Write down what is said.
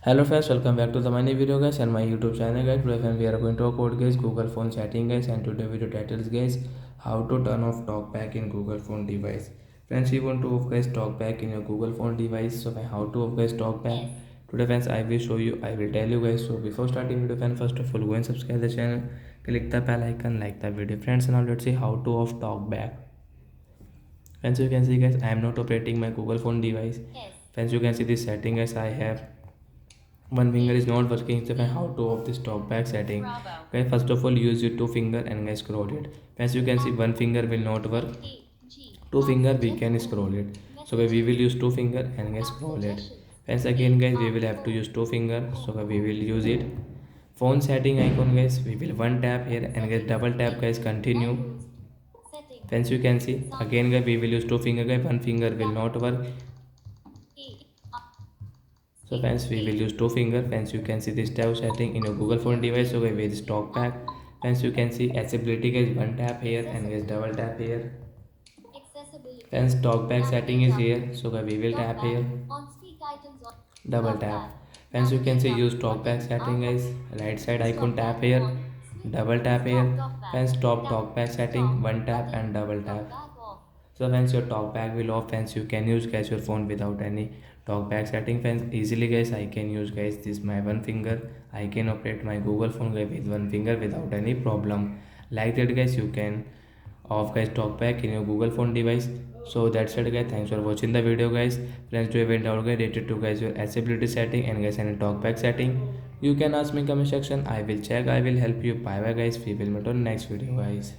Hello friends, welcome back to the my new video guys and my YouTube channel guys. Today friends, we are going to talk about guys Google phone setting guys, and today video title is guys how to turn off talkback in Google phone device. Friends, we want to off guys talkback in your Google phone device. So how to off guys talkback? Today friends, I will show you, I will tell you guys. So before starting video friends, first of all go and subscribe the channel, click the bell icon, like the video friends. Now let's see how to off talkback. Friends, you can see guys, I am not operating my Google phone device. Friends, you can see this setting guys, I have one finger is not working. So how to off this talkback setting? Okay, first of all use your two finger and guys scroll it. As you can see, one finger will not work, two finger we can scroll it. So we will use two finger and guys scroll it. Once again guys, we will have to use two finger, so we will use it. Phone setting icon guys, we will one tap here and guys double tap guys, continue. Friends, you can see again guys, we will use two finger guys, one finger will not work. So friends, we will use two finger. Friends, you can see this tab setting in your Google phone device. So with this talkback, friends, you can see accessibility guys, one tap here and guys double tap here. Friends, talkback setting is here, so we will tap here, double tap. Friends, you can see use talkback setting guys, right side icon tap here, double tap here. Friends, stop talkback setting, one tap and double tap. So once your talkback will off, friends, you can use guys your phone without any talkback setting. Friends, easily guys, I can use guys this my one finger, I can operate my Google phone guys with one finger without any problem. Like that guys, you can off guys talkback in your Google phone device. So that's it guys, thanks for watching the video guys. Friends, do you have any doubt guys related to guys your accessibility setting and guys any talkback setting, you can ask me in comment section, I will check, I will help you. Bye bye guys, we will meet on next video guys.